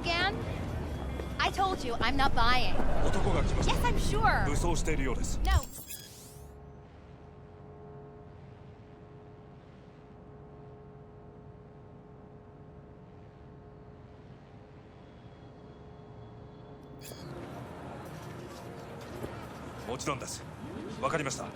again? I told you, I'm not buying. 男が来ました。 Yes, I'm sure. 武装しているようです。 No. もちろんです。わかりました。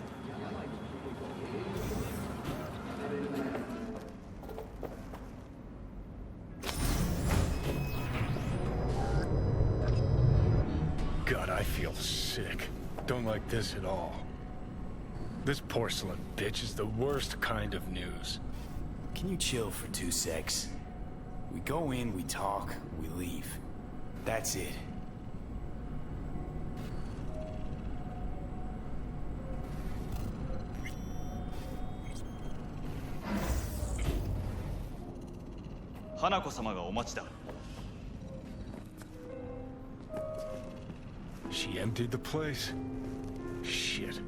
God, I feel sick. Don't like this at all. This porcelain bitch is the worst kind of news. Can you chill for 2 secs? We go in, we talk, we leave. That's it. Hanako様がお待ちだ。 She emptied the place? Shit.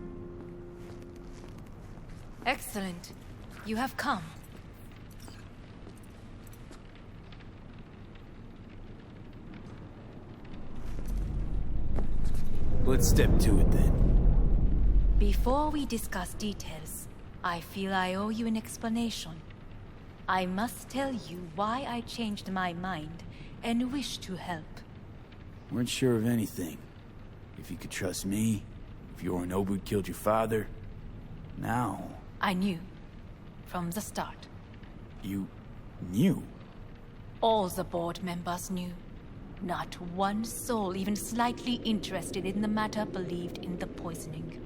Excellent. You have come. Let's step to it then. Before we discuss details, I feel I owe you an explanation. I must tell you why I changed my mind and wish to help. Weren't sure of anything. If you could trust me, if Yorinobu killed your father, now... I knew. From the start. You... knew? All the board members knew. Not one soul even slightly interested in the matter believed in the poisoning.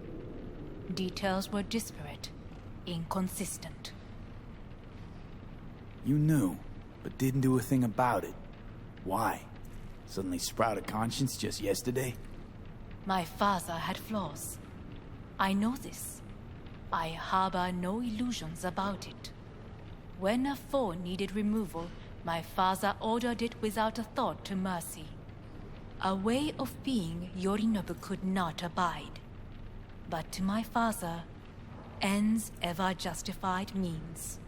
Details were disparate, inconsistent. You knew, but didn't do a thing about it. Why? Suddenly sprout a conscience just yesterday? My father had flaws. I know this. I harbor no illusions about it. When a foe needed removal, my father ordered it without a thought to mercy. A way of being Yorinobu could not abide. But to my father, ends ever justified means.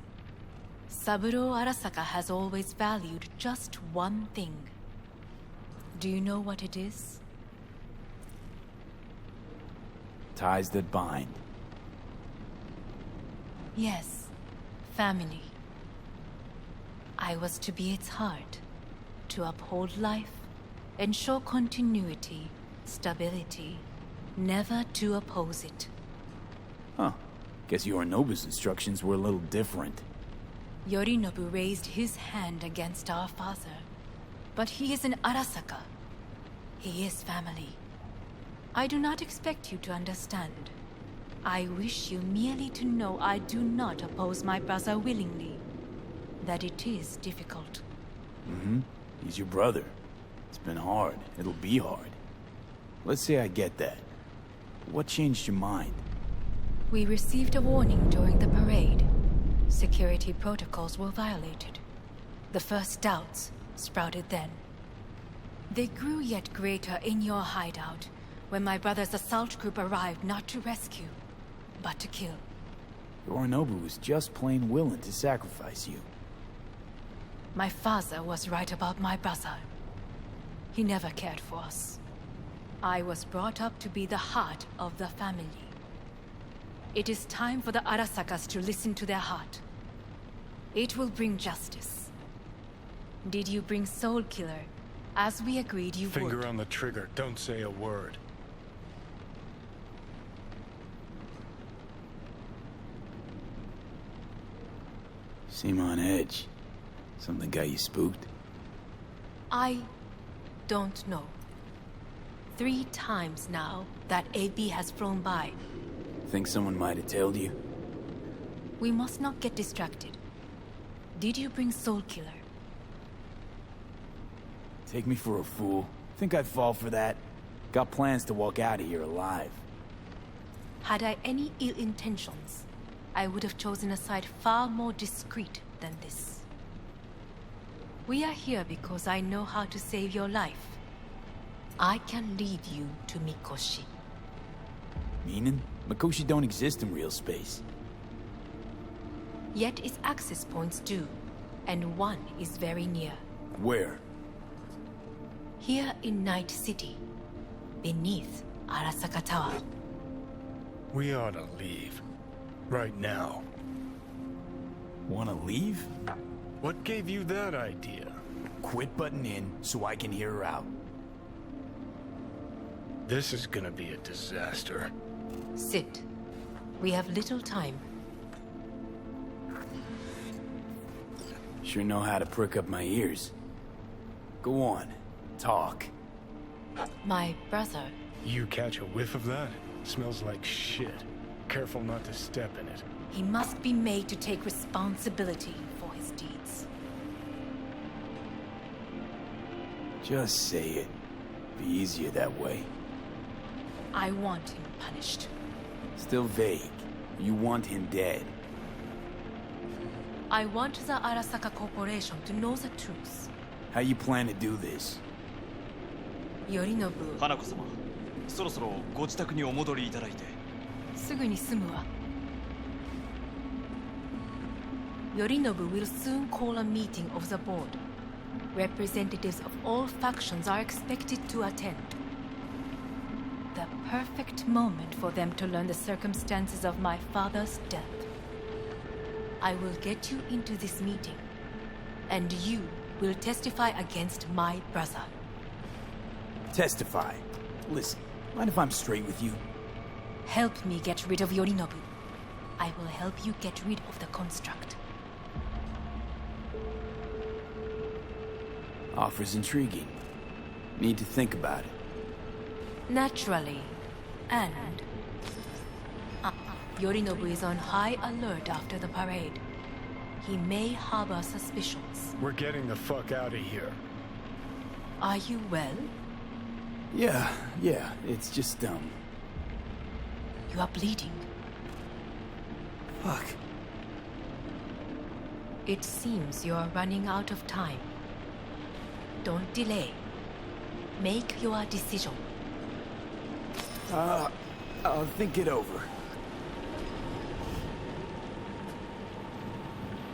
Saburo Arasaka has always valued just one thing. Do you know what it is? Ties that bind. Yes, family. I was to be its heart, to uphold life, ensure continuity, stability, never to oppose it. Huh. Guess Yorinobu's instructions were a little different. Yorinobu raised his hand against our father, but he is an Arasaka. He is family. I do not expect you to understand. I wish you merely to know I do not oppose my brother willingly. That it is difficult. Mm-hmm. He's your brother. It's been hard. It'll be hard. Let's say I get that. What changed your mind? We received a warning during the parade. Security protocols were violated. The first doubts sprouted then. They grew yet greater in your hideout, when my brother's assault group arrived not to rescue, but to kill. Yorinobu was just plain willing to sacrifice you. My father was right about my brother. He never cared for us. I was brought up to be the heart of the family. It is time for the Arasakas to listen to their heart. It will bring justice. Did you bring Soul Killer, as we agreed you would? Finger on the trigger, don't say a word. Seem on edge. Something got you spooked? I don't know. 3 times now that AB has flown by. Think someone might have tailed you? We must not get distracted. Did you bring Soul Killer? Take me for a fool. Think I'd fall for that? Got plans to walk out of here alive. Had I any ill intentions, I would have chosen a side far more discreet than this. We are here because I know how to save your life. I can lead you to Mikoshi. Meaning? Mikoshi don't exist in real space. Yet its access points do, and one is very near. Where? Here in Night City, beneath Arasaka Tower. We ought to leave. Right now. Wanna leave? What gave you that idea? Quit butting in so I can hear her out. This is gonna be a disaster. Sit. We have little time. Sure know how to prick up my ears. Go on, talk. My brother. You catch a whiff of that? Smells like shit. Careful not to step in it. He must be made to take responsibility for his deeds. Just say it. Be easier that way. I want him punished. Still vague. You want him dead. I want the Arasaka Corporation to know the truth. How you plan to do this? Yorinobu, 花子様、そろそろご自宅にお戻りいただいて。すぐに済むわ。Yorinobu will soon call a meeting of the board. Representatives of all factions are expected to attend. The perfect moment for them to learn the circumstances of my father's death. I will get you into this meeting, and you will testify against my brother. Testify. Listen, mind if I'm straight with you? Help me get rid of Yorinobu. I will help you get rid of the construct. Offer's intriguing. Need to think about it. Naturally. And... Yorinobu is on high alert after the parade. He may harbor suspicions. We're getting the fuck out of here. Are you well? Yeah, it's just, You are bleeding. Fuck. It seems you are running out of time. Don't delay. Make your decision. I'll think it over.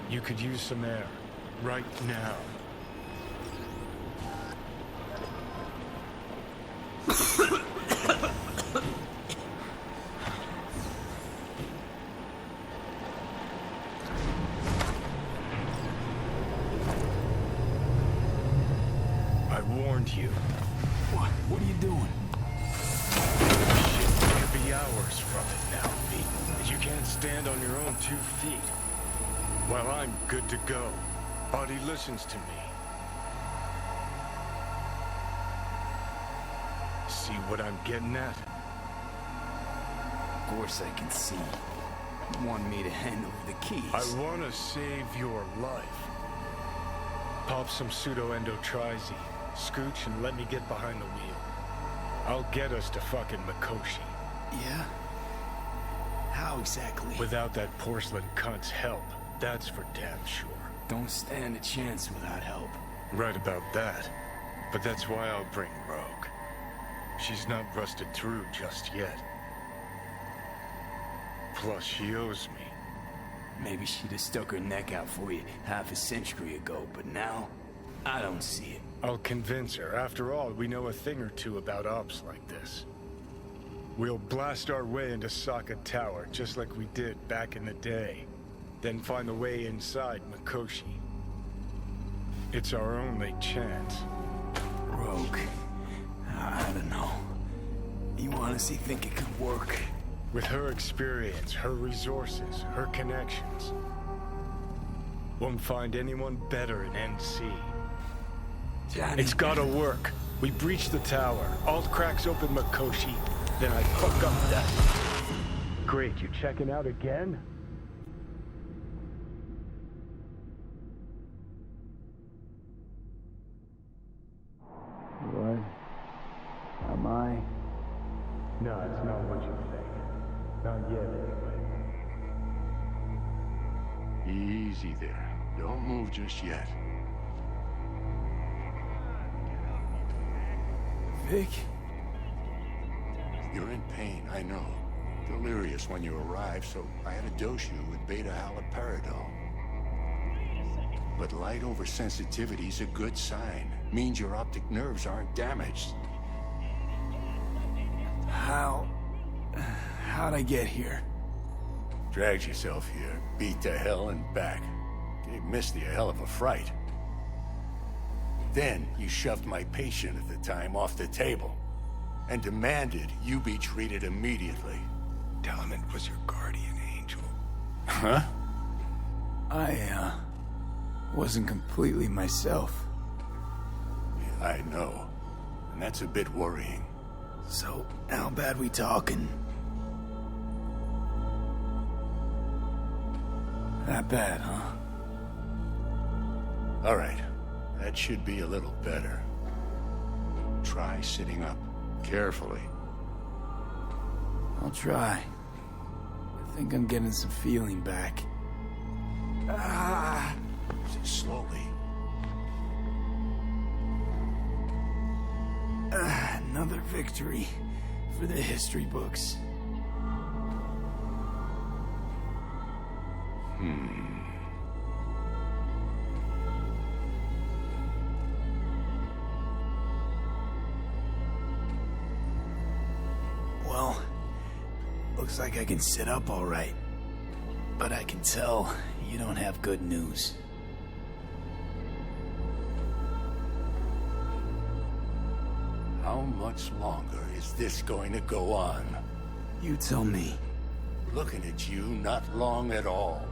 You could use some air. Right now. I warned you. What are you doing? Shit could be hours from it now, Pete. You can't stand on your own 2 feet. Well, I'm good to go. Body listens to me. See what I'm getting at? Of course I can see. You want me to hand over the keys. I want to save your life. Pop some pseudo-endotrizi. Scooch and let me get behind the wheel. I'll get us to fucking Mikoshi. Yeah? How exactly? Without that porcelain cunt's help. That's for damn sure. Don't stand a chance without help. Right about that. But that's why I'll bring Rogue. She's not rusted through just yet. Plus, she owes me. Maybe she'd have stuck her neck out for you half a century ago, but now, I don't see it. I'll convince her. After all, we know a thing or two about ops like this. We'll blast our way into Saka Tower, just like we did back in the day. Then find the way inside Mikoshi. It's our only chance. Rogue. I don't know. You honestly think it could work? With her experience, her resources, her connections. Won't find anyone better in NC. Johnny. It's gotta work. We breach the tower. Alt cracks open Mikoshi. Then I fuck up that. Great, you checking out again? What? Am I? No, it's not what you think. Not yet, anyway. Easy there. Don't move just yet. Vic? You're in pain, I know. Delirious when you arrived, so I had to dose you with beta-haloperidol. But light oversensitivity is a good sign. Means your optic nerves aren't damaged. How'd I get here? Dragged yourself here, beat to hell and back. Gave Misty a hell of a fright. Then you shoved my patient at the time off the table and demanded you be treated immediately. Tell him it was your guardian angel. Huh? I wasn't completely myself. I know. And that's a bit worrying. So, how bad we talking? That bad, huh? All right. That should be a little better. Try sitting up. Carefully. I'll try. I think I'm getting some feeling back. Slowly. Another victory for the history books. Well, looks like I can sit up all right. But I can tell you don't have good news. How much longer is this going to go on? You tell me. Looking at you, not long at all.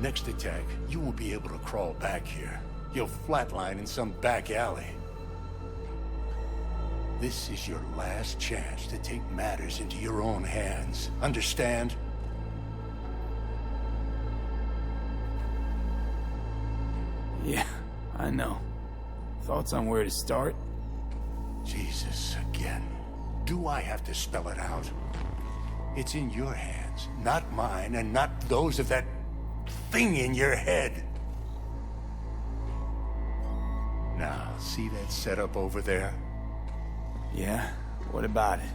Next attack, you won't be able to crawl back here. You'll flatline in some back alley. This is your last chance to take matters into your own hands. Understand? Yeah, I know. Thoughts on where to start? Jesus, again. Do I have to spell it out? It's in your hands, not mine, and not those of that thing in your head. Now, see that setup over there? Yeah? What about it?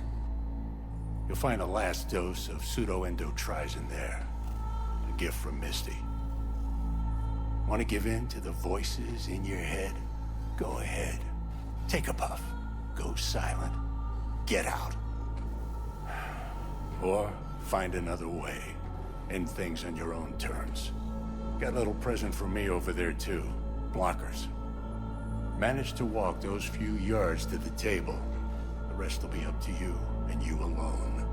You'll find a last dose of pseudo-endotrizin there. A gift from Misty. Want to give in to the voices in your head? Go ahead. Take a puff. Go silent. Get out. Or find another way. End things on your own terms. Got a little present for me over there too. Blockers. Manage to walk those few yards to the table. The rest will be up to you, and you alone.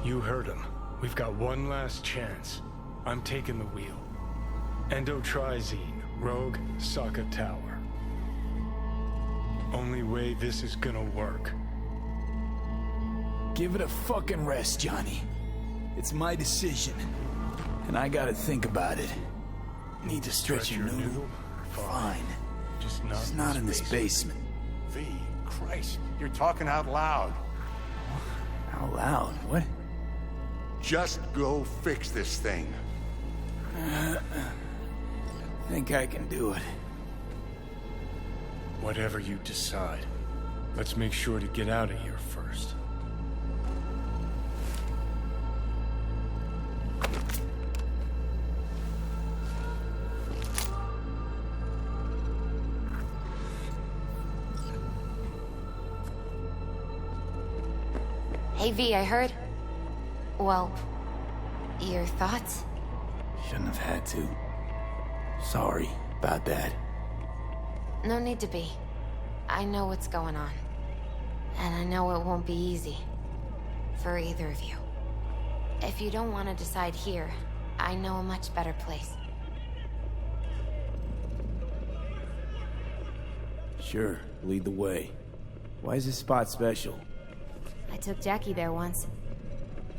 You heard him. We've got one last chance. I'm taking the wheel. Endotrizine, Rogue, Sokka Tower. Only way this is gonna work. Give it a fucking rest, Johnny. It's my decision. And I gotta think about it. Need to stretch your noodle? Fine. Just not in this basement. V, Christ, you're talking out loud. Out loud? What? Just go fix this thing. Think I can do it. Whatever you decide. Let's make sure to get out of here first. Hey V, I heard... Well, your thoughts? Shouldn't have had to. Sorry about that. No need to be. I know what's going on. And I know it won't be easy. For either of you. If you don't want to decide here, I know a much better place. Sure, lead the way. Why is this spot special? I took Jackie there once.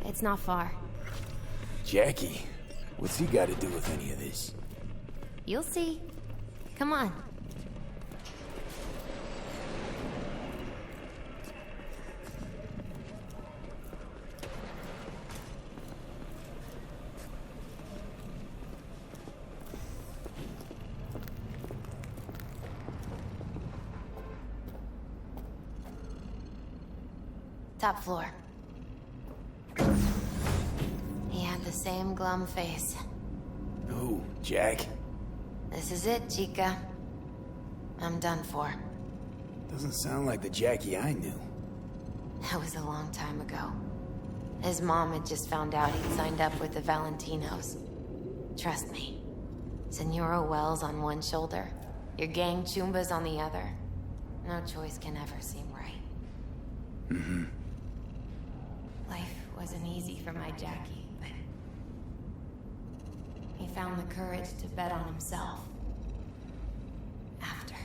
It's not far. Jackie? What's he got to do with any of this? You'll see. Come on. Top floor. He had the same glum face. Who, Jack? This is it, Chica. I'm done for. Doesn't sound like the Jackie I knew. That was a long time ago. His mom had just found out he'd signed up with the Valentinos. Trust me. Senora Wells on one shoulder, your gang Chumbas on the other. No choice can ever seem right. Mm-hmm. Life wasn't easy for my Jackie, but he found the courage to bet on himself. After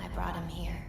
I brought him here.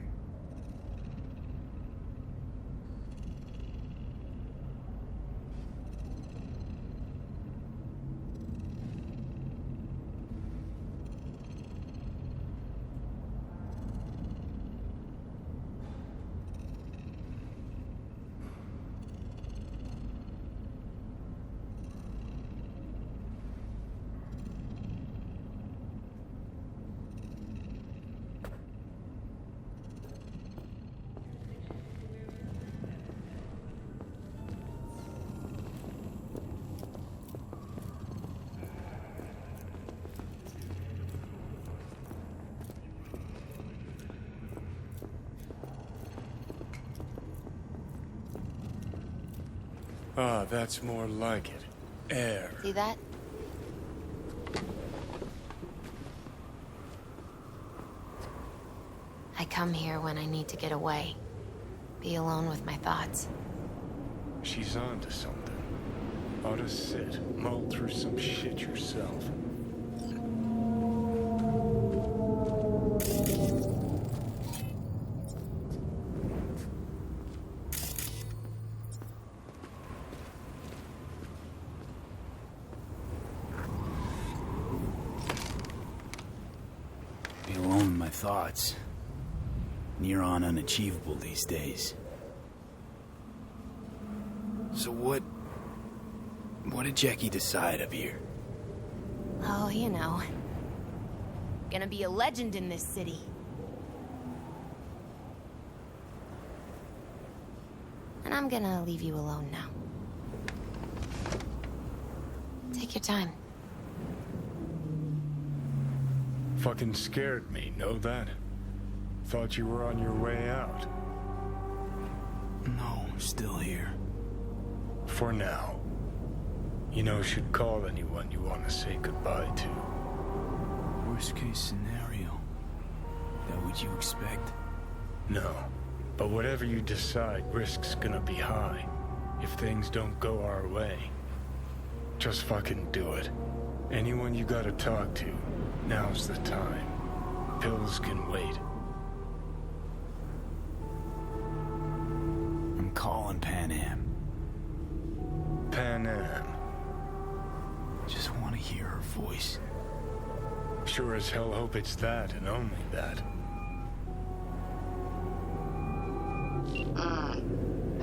Ah, that's more like it. Air. See that? I come here when I need to get away. Be alone with my thoughts. She's onto something. Ought to sit, mull through some shit yourself. Be alone with my thoughts. Near on unachievable these days. So what did Jackie decide up here? Oh, you know. Gonna be a legend in this city. And I'm gonna leave you alone now. Take your time. Fucking scared me, know that? Thought you were on your way out. No, I'm still here. For now. You know, should call anyone you want to say goodbye to. Worst case scenario. That what you expect? No. But whatever you decide, risk's gonna be high. If things don't go our way. Just fucking do it. Anyone you gotta talk to, now's the time. Pills can wait. I'm calling Pan Am. Pan Am. Just want to hear her voice. Sure as hell hope it's that and only that.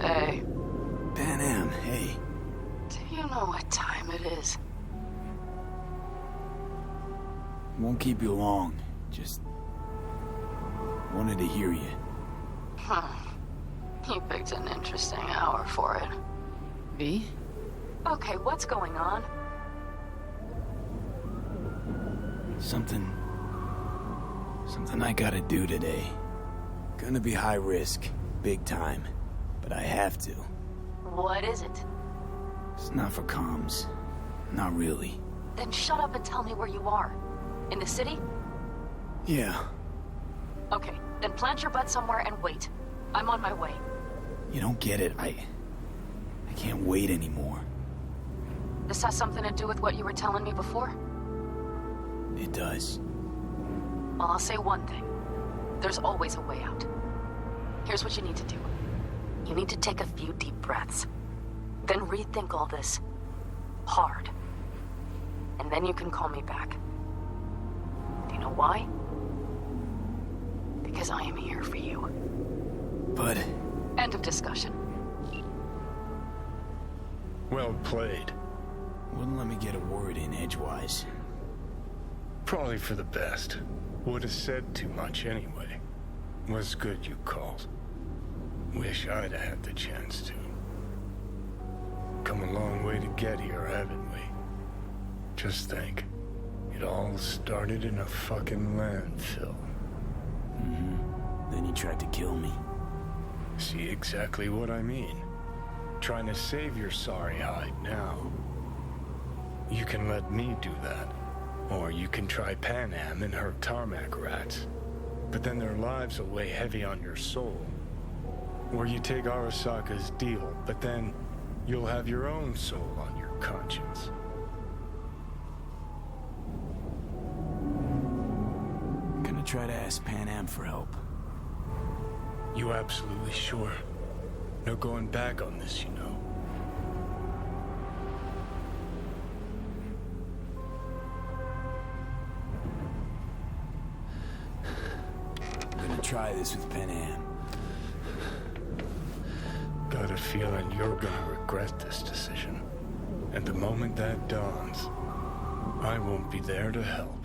Hey, Pan Am, hey. do you know what time it is? Won't keep you long. Just wanted to hear you. You picked an interesting hour for it. V? Okay, what's going on? Something I gotta do today. Gonna be high risk, big time, but I have to. What is it? It's not for comms. Not really. Then shut up and tell me where you are. In the city? Yeah. Okay, then plant your butt somewhere and wait. I'm on my way. You don't get it. I can't wait anymore. This has something to do with what you were telling me before? It does. Well, I'll say one thing. There's always a way out. Here's what you need to do. You need to take a few deep breaths. Then rethink all this. Hard. And then you can call me back. Do you know why? Because I am here for you. But... End of discussion. Well played. wouldn't let me get a word in edgewise. Probably for the best. Would have said too much anyway. Was good you called. Wish I'd have had the chance to. Come a long way to get here, haven't we? Just think. It all started in a fucking landfill. Then you tried to kill me. See exactly what I mean? Trying to save your sorry hide now. You can let me do that. Or you can try Pan Am and her tarmac rats. But then their lives will weigh heavy on your soul. Or you take Arasaka's deal, but then you'll have your own soul on your conscience. Gonna try to ask Pan Am for help. You absolutely sure? No going back on this, you know. I'm gonna try this with Pan Am. Got a feeling you're gonna regret this decision. And the moment that dawns, I won't be there to help.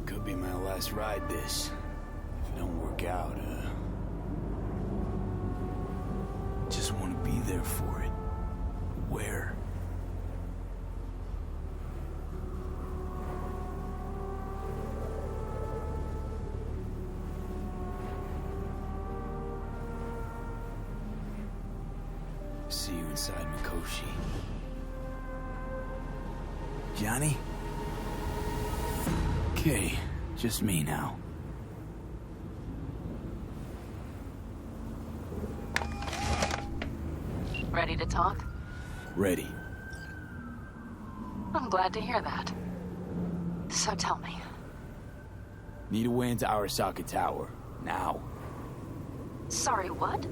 Could be my last ride this. If it don't work out, just want to be there for it. Where? See you inside Mikoshi. Johnny? Okay, just me now. Ready to talk? Ready. I'm glad to hear that. So tell me. Need a way into Arasaka Tower. Now. Sorry, what?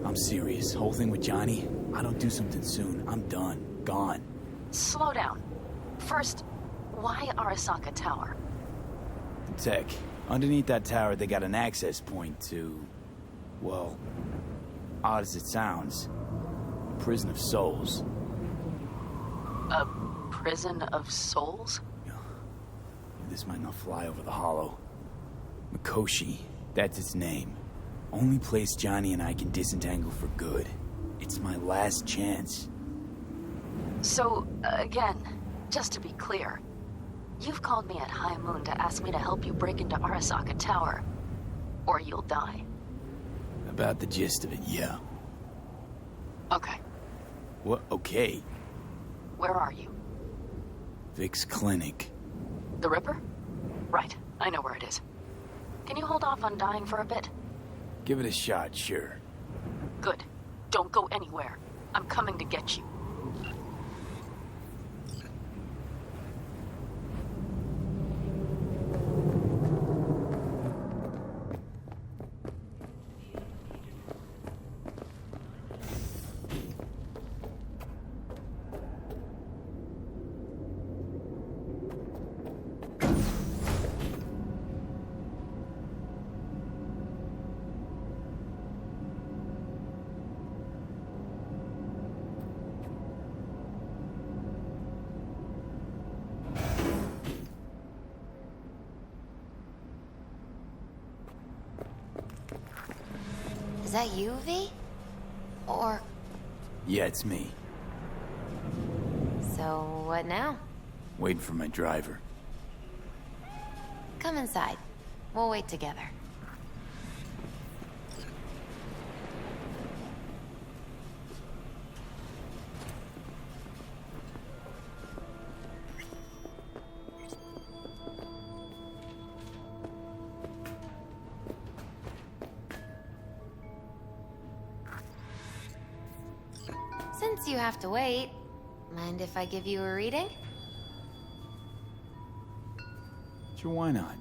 I'm serious. Whole thing with Johnny, I don't do something soon, I'm done. Gone. Slow down. First, why Arasaka Tower? Tech. Underneath that tower, they got an access point to... well, odd as it sounds, a prison of souls. A prison of souls? This might not fly over the hollow. Mikoshi, that's its name. Only place Johnny and I can disentangle for good. It's my last chance. So, again, just to be clear, you've called me at High Moon to ask me to help you break into Arasaka Tower, or you'll die. About the gist of it, yeah. Okay. What? Okay. Where are you? Vic's clinic. The Ripper? Right, I know where it is. Can you hold off on dying for a bit? Give it a shot, sure. Good. Don't go anywhere. I'm coming to get you. Is that you, V? Or... Yeah, it's me. so what now? Waiting for my driver. Come inside. We'll wait together. Since you have to wait, mind if I give you a reading? Sure, why not?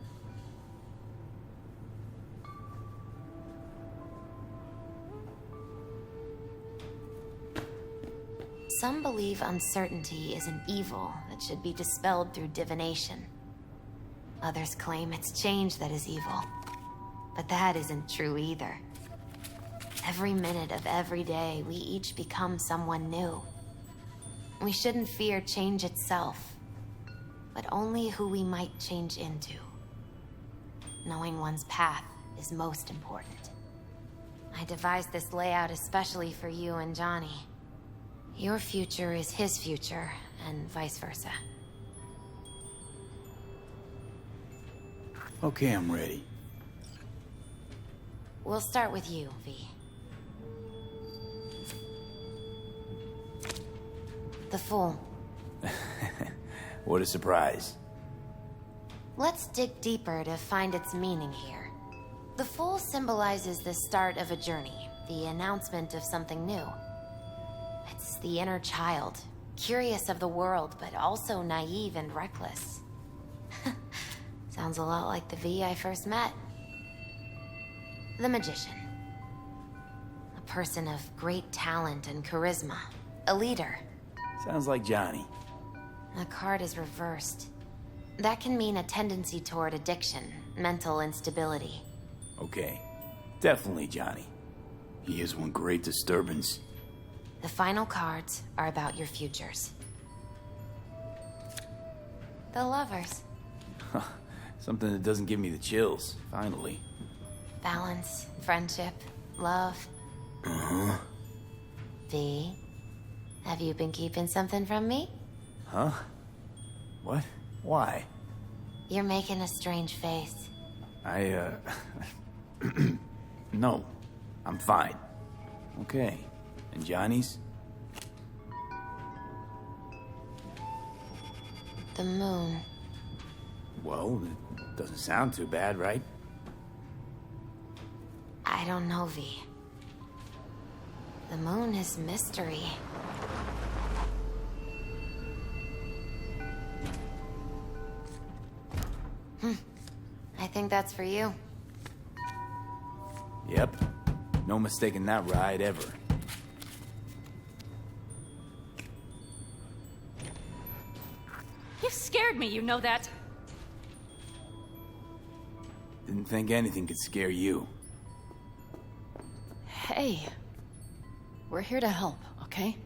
Some believe uncertainty is an evil that should be dispelled through divination. Others claim it's change that is evil. But that isn't true either. Every minute of every day, we each become someone new. We shouldn't fear change itself, but only who we might change into. Knowing one's path is most important. I devised this layout especially for you and Johnny. Your future is his future, and vice versa. Okay, I'm ready. We'll start with you, V. The Fool. What a surprise. Let's dig deeper to find its meaning here. The Fool symbolizes the start of a journey, the announcement of something new. It's the inner child, curious of the world, but also naive and reckless. Sounds a lot like the V I first met. The Magician. A person of great talent and charisma. A leader. Sounds like Johnny. The card is reversed. That can mean a tendency toward addiction, mental instability. Okay. Definitely Johnny. He is one great disturbance. The final cards are about your futures. The Lovers. Something that doesn't give me the chills, finally. Balance, friendship, love. Uh-huh. V, have you been keeping something from me? Huh? What? Why? You're making a strange face. No. I'm fine. Okay. And Johnny's? The moon. Well, it doesn't sound too bad, right? I don't know, V. The moon is mystery. I think that's for you. Yep. No mistaking that ride ever. You scared me, you know that. Didn't think anything could scare you. Hey. We're here to help, okay?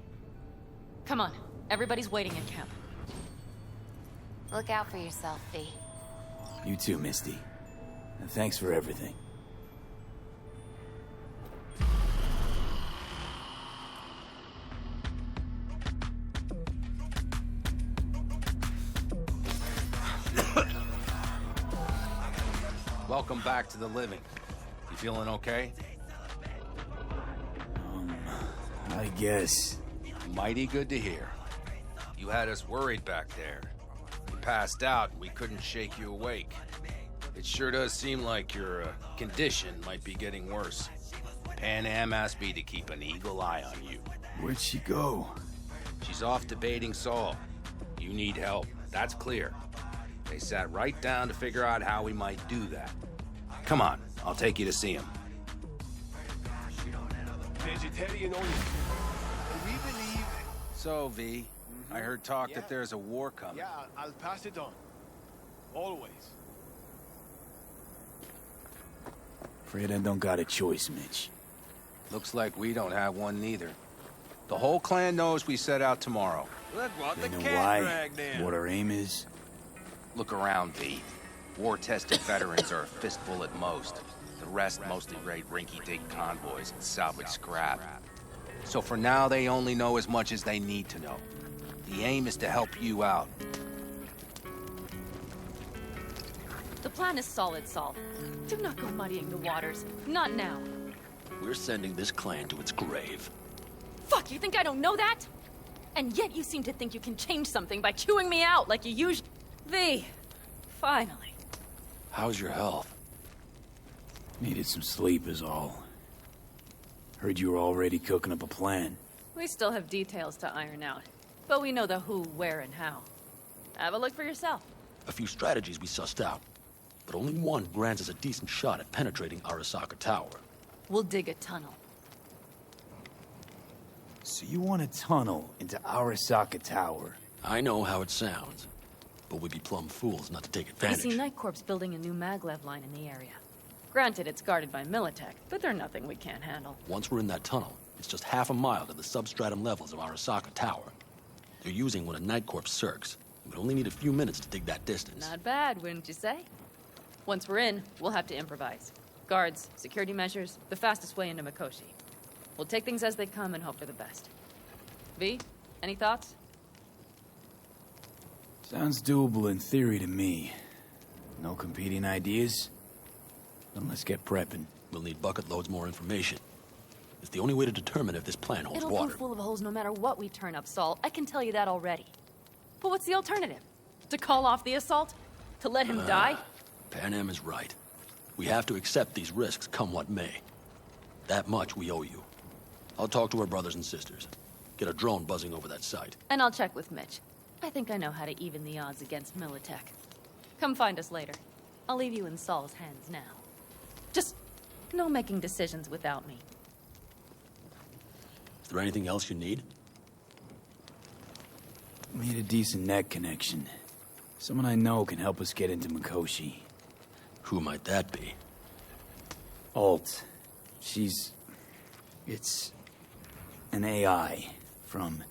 Come on, everybody's waiting in camp. Look out for yourself, V. You too, Misty. And thanks for everything. Welcome back to the living. You feeling okay? I guess. Mighty good to hear. You had us worried back there. You passed out and we couldn't shake you awake. It sure does seem like your condition might be getting worse. Pan Am asked me to keep an eagle eye on you. Where'd she go? She's off debating Saul. You need help, that's clear. They sat right down to figure out how we might do that. Come on, I'll take you to see him. Vegetarian only. We believe... So, V, I heard talk that there's a war coming. Yeah, I'll pass it on. Always. Afraid I don't got a choice, Mitch. Looks like we don't have one neither. The whole clan knows we set out tomorrow. Look what They the know cat why, dragged in. what our aim is. Look around, V. War-tested veterans are a fistful at most. The rest mostly raid rinky-dink convoys and salvage scrap. So for now, they only know as much as they need to know. The aim is to help you out. The plan is solid, Saul. Do not go muddying the waters. Not now. We're sending this clan to its grave. Fuck, you think I don't know that? And yet you seem to think you can change something by chewing me out like you usually... V, finally. How's your health? Needed some sleep is all. Heard you were already cooking up a plan. We still have details to iron out. But we know the who, where, and how. Have a look for yourself. A few strategies we sussed out, but only one grants us a decent shot at penetrating Arasaka Tower. We'll dig a tunnel. So you want a tunnel into Arasaka Tower? I know how it sounds, but we'd be plumb fools not to take I advantage. see Night Corps building a new maglev line in the area. Granted, it's guarded by Militech, but they're nothing we can't handle. Once we're in that tunnel, it's just half a mile to the substratum levels of Arasaka Tower. They're using one of Night Corps' circs. We'd only need a few minutes to dig that distance. Not bad, wouldn't you say? Once we're in, we'll have to improvise. Guards, security measures, the fastest way into Mikoshi. We'll take things as they come and hope for the best. V, any thoughts? Sounds doable in theory to me. No competing ideas? Then let's get prepping. We'll need bucket loads more information. It's the only way to determine if this plan holds It'll water. go full of holes no matter what we turn up, Saul. I can tell you that already. But what's the alternative? To call off the assault? To let him die? Pan Am is right. We have to accept these risks, come what may. That much we owe you. I'll talk to our brothers and sisters. Get a drone buzzing over that site. And I'll check with Mitch. I think I know how to even the odds against Militech. Come find us later. I'll leave you in Saul's hands now. Just no making decisions without me. Is there anything else you need? Need a decent net connection. Someone I know can help us get into Mikoshi. Who might that be? Alt. It's an AI from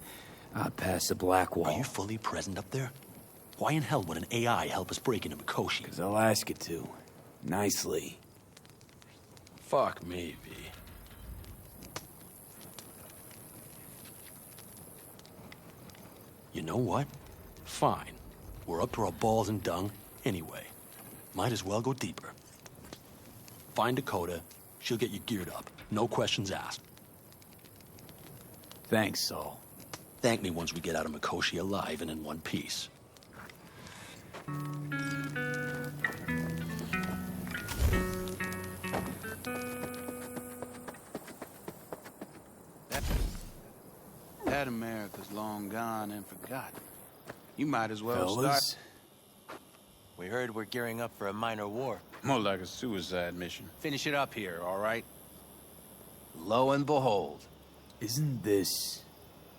past the Black Wall. Are you fully present up there? Why in hell would an AI help us break into Mikoshi? Because I'll ask it to. Nicely. Fuck me, V. You know what? Fine. We're up to our balls in dung anyway. Might as well go deeper. Find Dakota. She'll get you geared up. No questions asked. Thanks, Saul. Thank me once we get out of Mikoshi alive and in one piece. That America's long gone and forgotten. You might as well Fellas? start. We heard we're gearing up for a minor war. More like a suicide mission. Finish it up here, all right? Lo and behold. Isn't this...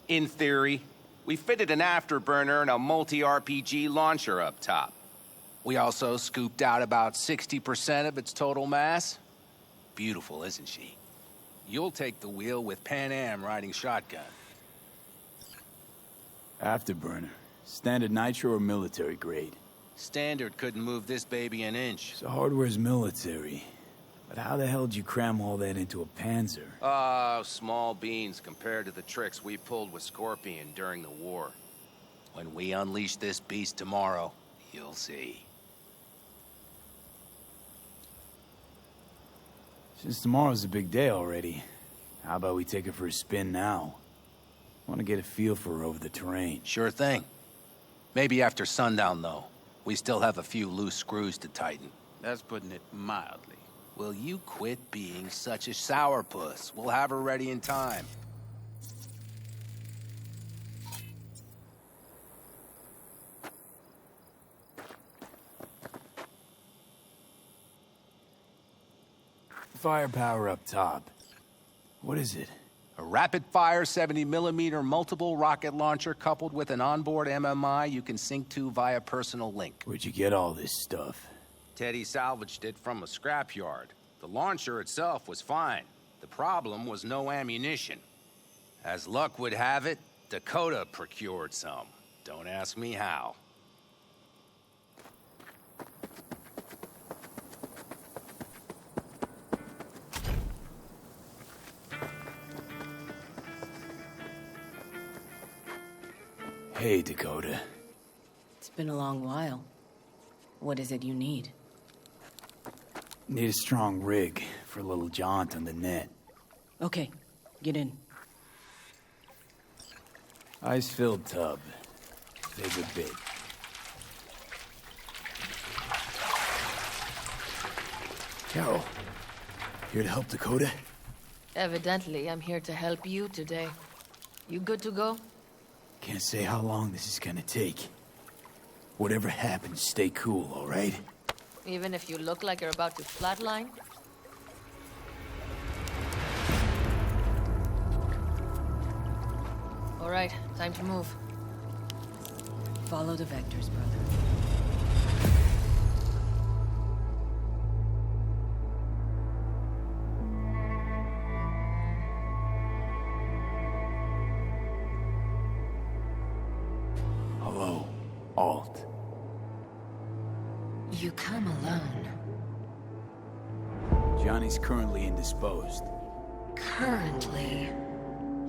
In theory, we fitted an afterburner and a multi-RPG launcher up top. We also scooped out about 60% of its total mass. Beautiful, isn't she? You'll take the wheel with Pan Am riding shotgun. Afterburner. Standard nitro or military grade? Standard couldn't move this baby an inch. So hardware's military. But how the hell did you cram all that into a Panzer? Small beans compared to the tricks we pulled with Scorpion during the war. When we unleash this beast tomorrow, you'll see. Since tomorrow's a big day already, how about we take her for a spin now? Want to get a feel for her over the terrain. Sure thing. Maybe after sundown, though. We still have a few loose screws to tighten. That's putting it mildly. Will you quit being such a sourpuss? We'll have her ready in time. Firepower up top. What is it? A rapid-fire 70mm multiple rocket launcher coupled with an onboard MMI you can sync to via personal link. Where'd you get all this stuff? Teddy salvaged it from a scrapyard. The launcher itself was fine. The problem was no ammunition. As luck would have it, Dakota procured some. Don't ask me how. Hey, Dakota. It's been a long while. What is it you need? Need a strong rig for a little jaunt on the net. Okay, get in. Ice-filled tub. Favorite bit. Carol, here to help Dakota? Evidently, I'm here to help you today. You good to go? Can't say how long this is gonna take. Whatever happens, stay cool, all right? Even if you look like you're about to flatline? All right, time to move. Follow the vectors, brother. Hello, Alt. You come alone. Johnny's currently indisposed. Currently,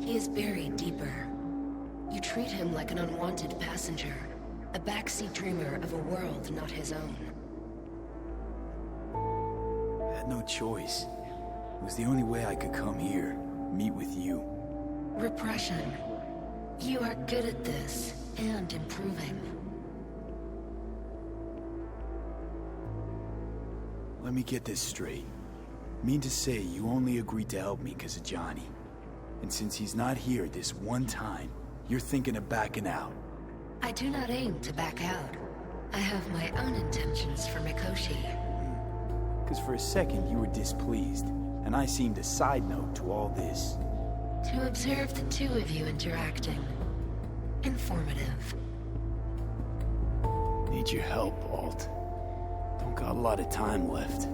he is buried deeper. You treat him like an unwanted passenger, a backseat dreamer of a world not his own. no choice. It was the only way I could come here, meet with you. Repression. You are good at this, and improving. Let me get this straight. Mean to say you only agreed to help me because of Johnny. And since he's not here this one time, you're thinking of backing out. I do not aim to back out. I have my own intentions for Mikoshi. Because for a second you were displeased, and I seemed a side note to all this. To observe the two of you interacting. Informative. Need your help, Alt. Don't got a lot of time left.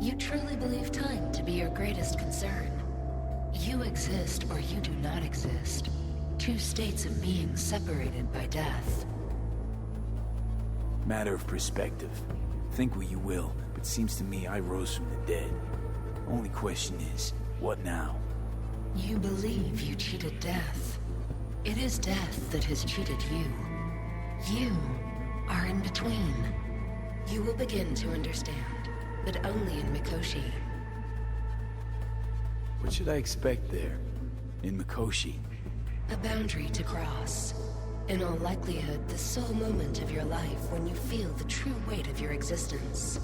You truly believe time to be your greatest concern. You exist or you do not exist. Two states of being separated by death. Matter of perspective. Think what you will, but seems to me I rose from the dead. Only question is, what now? You believe you cheated death. It is death that has cheated you. You are in between. You will begin to understand, but only in Mikoshi. What should I expect there? In Mikoshi? A boundary to cross. In all likelihood, the sole moment of your life when you feel the true weight of your existence.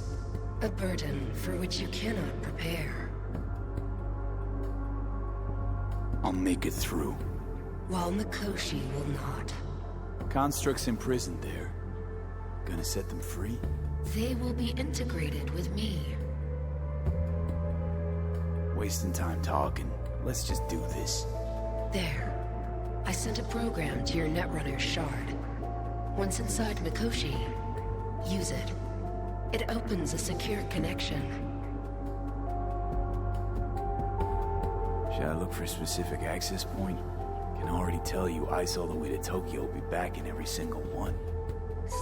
A burden for which you cannot prepare. I'll make it through. While Mikoshi will not. Constructs imprisoned there. Gonna set them free? They will be integrated with me. Wasting time talking. Let's just do this. There. I sent a program to your Netrunner's shard. Once inside Mikoshi, use it. It opens a secure connection. Should I look for a specific access point? Can already tell you ice all the way to Tokyo will be back in every single one.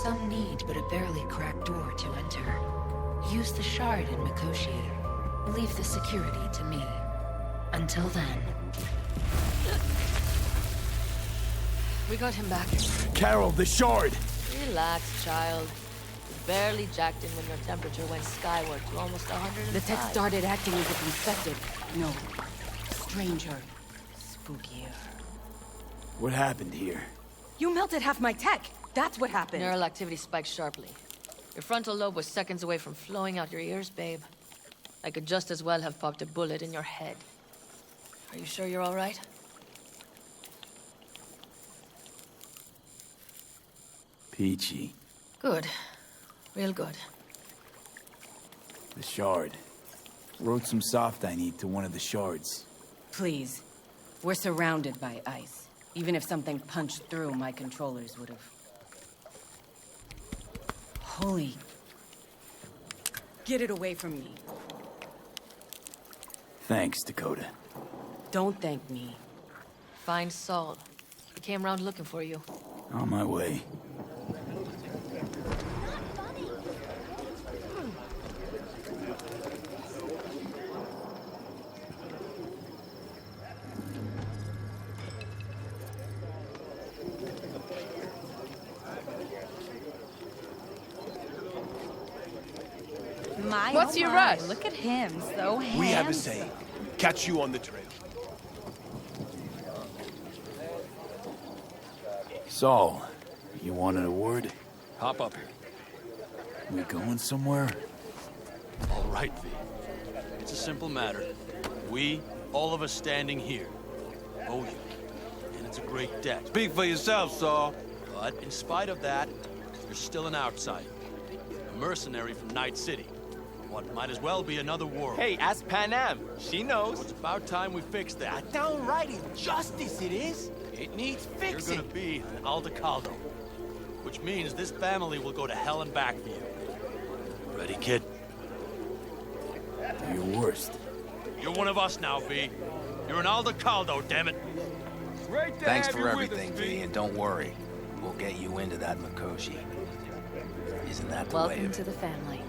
Some need but a barely cracked door to enter. Use the shard in Mikoshi. Leave the security to me. Until then. We got him back. Carol, the shard! Relax, child. You barely jacked in when your temperature went skyward to almost 105. The tech started acting as if infected. No. Stranger. Spookier. What happened here? You melted half my tech! That's what happened! Neural activity spiked sharply. Your frontal lobe was seconds away from flowing out your ears, babe. I could just as well have popped a bullet in your head. Are you sure you're all right? Peachy. Good. Real good. The shard. Wrote some soft I need to one of the shards. Please. We're surrounded by ice. Even if something punched through, my controllers would have... Holy... Get it away from me. Thanks, Dakota. Don't thank me. Find Saul. He came round looking for you. On my way. What's your rush? Look at him, so handsome. We have a saying. Catch you on the trail. Saul, you wanted a word? Hop up here. We going somewhere? All right, V. It's a simple matter. We, all of us standing here, owe you. And it's a great debt. Speak for yourself, Saul. But in spite of that, there's still an outsider. A mercenary from Night City. What might as well be another world. Hey, ask Panam. She knows. So it's about time we fix that. A downright injustice it is. It needs fixing. You're gonna be an Aldecaldo. Which means this family will go to hell and back for you. Ready, kid? Do your worst. You're one of us now, V. You're an Aldecaldo, damn it. Thanks for everything, V, and don't worry. We'll get you into that Mikoshi. Isn't that the way Welcome of to the family.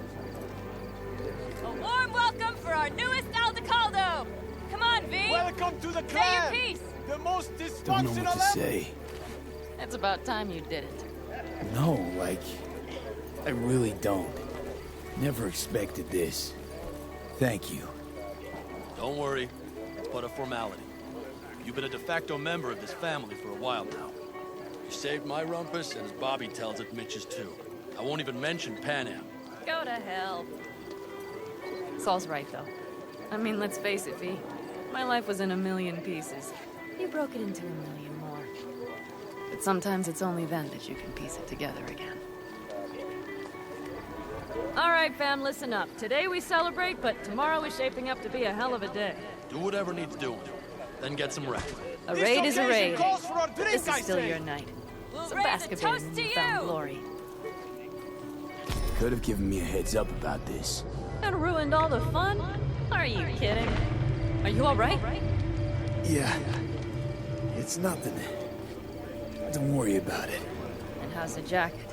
A warm welcome for our newest Aldecaldo. Come on, V. Welcome to the Say clan. your piece. The most Don't know dysfunctional what to say. It's about time you did it. No, like... I really don't. Never expected this. Thank you. Don't worry, it's but a formality. You've been a de facto member of this family for a while now. You saved my rumpus, and as Bobby tells it, Mitch's too. I won't even mention Pan Am. Go to hell. Saul's right, though. I mean, let's face it, V. My life was in a million pieces. You broke it into a million more. But sometimes it's only then that you can piece it together again. All right, fam, listen up. Today we celebrate, but tomorrow is shaping up to be a hell of a day. Do whatever needs doing, then get some rest. A raid is a raid. This is still your night. So bask a bit in newfound glory. Could have given me a heads up about this. And ruined all the fun? Are you kidding? Are you all right? Yeah. It's nothing. Don't worry about it. And how's the jacket?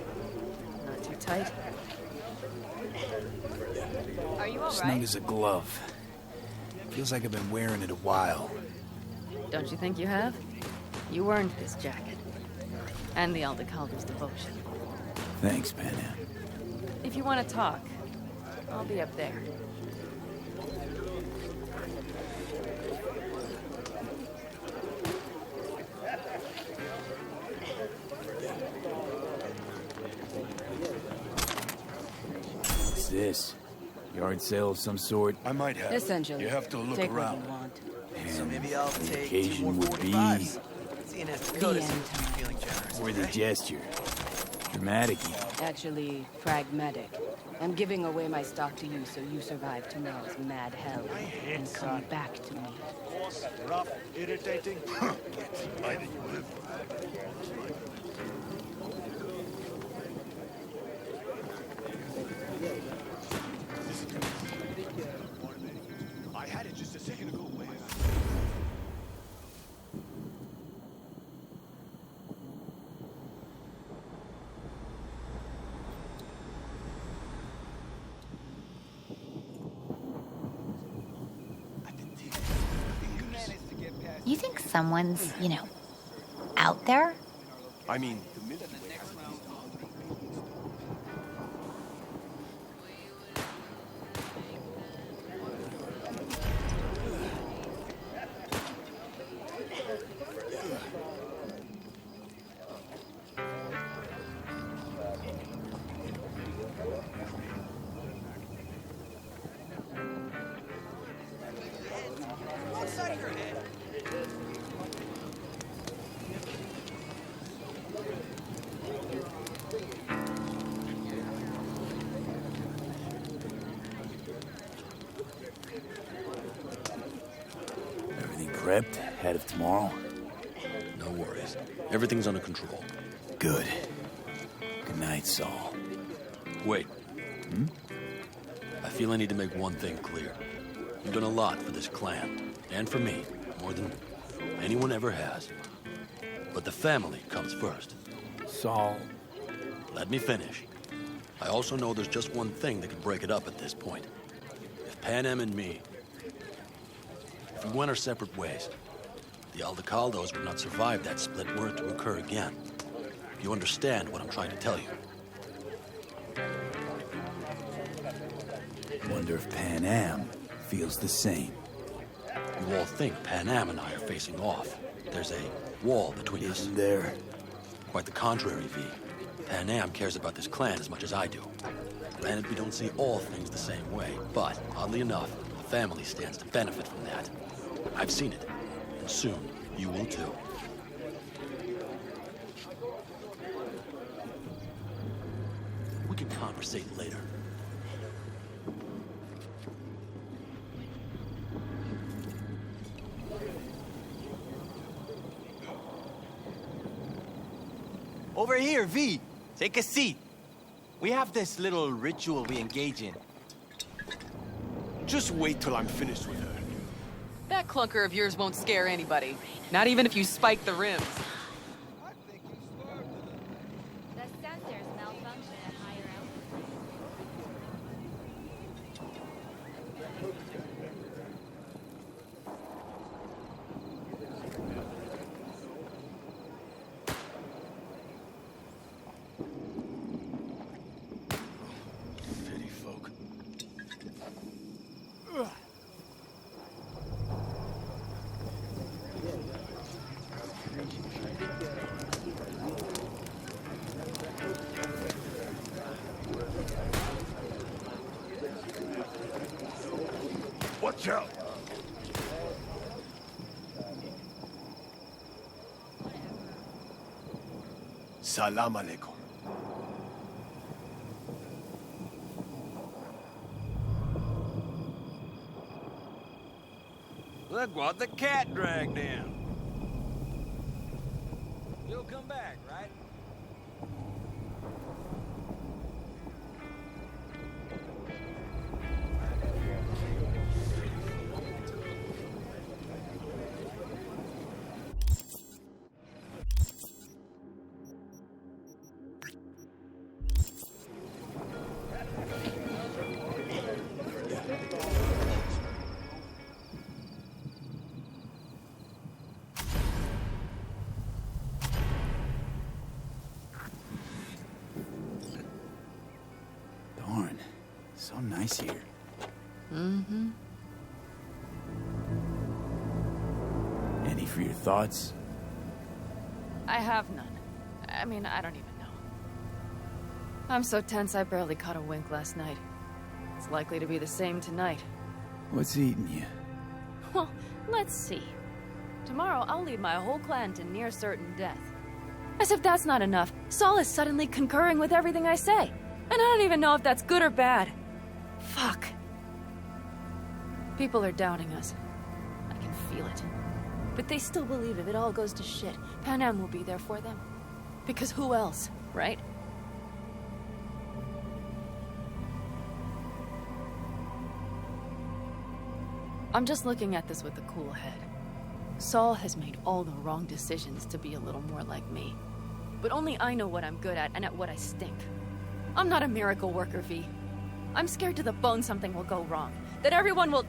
Not too tight? Are you all Snug right? as a glove. Feels like I've been wearing it a while. Don't you think you have? You earned this jacket. And the Aldecaldo's devotion. Thanks, Pan Am. If you want to talk, I'll be up there. What's this? Yard sale of some sort? I might have. Essentially. You have to look Take around. what you want. So maybe I'll The take occasion 2 more would be 45s. Seeing as Dakota The seems to be feeling generous. worthy today. gesture. Dramatic. Actually, pragmatic. I'm giving away my stock to you so you survive tomorrow's mad hell and come back to me. Rough, irritating. Why did you live? I had it just a second ago. You think someone's, out there? I mean, Everything prepped ahead of tomorrow? No worries. Everything's under control. Good. Good night, Saul. Wait. I feel I need to make one thing clear. You've done a lot for this clan, and for me, more than anyone ever has. But the family comes first. Saul. Let me finish. I also know there's just one thing that could break it up at this point. If Pan Am and me, if we went our separate ways, the Aldecaldos would not survive that split were it to occur again. You understand what I'm trying to tell you. Wonder if Pan Am feels the same. You all think Pan Am and I are facing off. There's a wall between us. Isn't there? Quite the contrary, V. Pan Am cares about this clan as much as I do. Granted, we don't see all things the same way, but, oddly enough, the family stands to benefit from that. I've seen it, and soon you will too. We can conversate later. Over here, V. Take a seat. We have this little ritual we engage in. just wait till I'm finished with her. That clunker of yours won't scare anybody. Not even if you spike the rims. The sensors malfunction at higher output. Pity folk. Watch out! Salam alaikum. Look what the cat dragged in. You'll come back, right? Darn. So nice here. Mm-hmm. Any for your thoughts? I have none. I mean, I don't even know. I'm so tense I barely caught a wink last night. It's likely to be the same tonight. What's eating you? Well, let's see. Tomorrow I'll lead my whole clan to near certain death. As if that's not enough, Saul is suddenly concurring with everything I say. And I don't even know if that's good or bad. Fuck. People are doubting us. I can feel it. But they still believe if it all goes to shit, Pan Am will be there for them. Because who else, right? I'm just looking at this with a cool head. Saul has made all the wrong decisions to be a little more like me. But only I know what I'm good at and at what I stink. I'm not a miracle worker, V. I'm scared to the bone something will go wrong. That everyone will...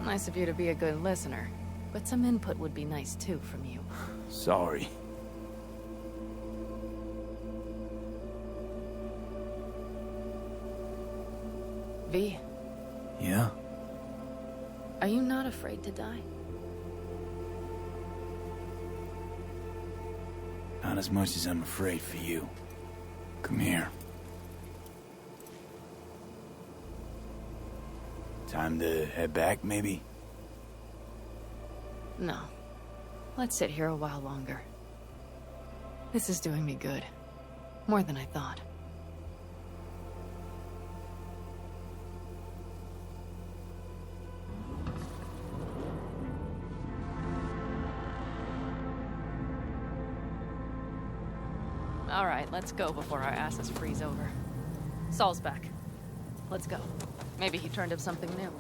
Nice of you to be a good listener. But some input would be nice too from you. Sorry. V, Yeah? are you not afraid to die? Not as much as I'm afraid for you. Come here. Time to head back, maybe? No. Let's sit here a while longer. This is doing me good. More than I thought. All right, let's go before our asses freeze over. Saul's back. Let's go. Maybe he turned up something new.